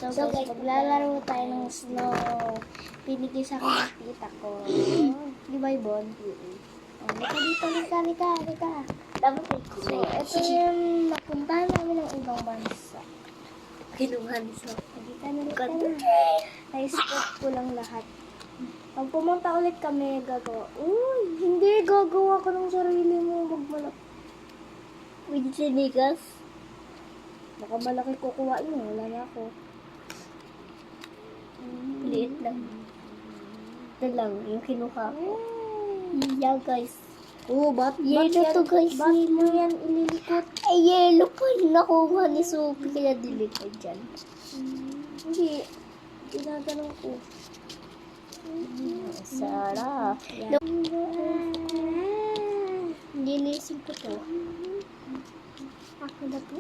So guys, maglalaro tayo ng snow. Pinigil sa akin ng tita ko. Di ba, Ibon? Lika. Dapat may So, kulay. ito yung napuntahan namin ng ibang bansa. Kinuhan sa Halika na. Na-spot ko lang lahat. Pag pumunta ulit kami, gagawa. Uy, hindi, gagawa ko ng sarili mo. Magmalak. with sinigas. Baka malaki kukuhain mo. Wala na ako. Liit lang. Ito lang, yung kinuha ko. Yeah, guys. Oh, ba't Yellow to, guys. Ba't mo yan ililikot? Ay, yellow pa yung nakuha ni Sophie, kaya delete ko dyan. Hindi. Ginaganon ko. Sarap. Yan. Linisin ko to. Ako na to.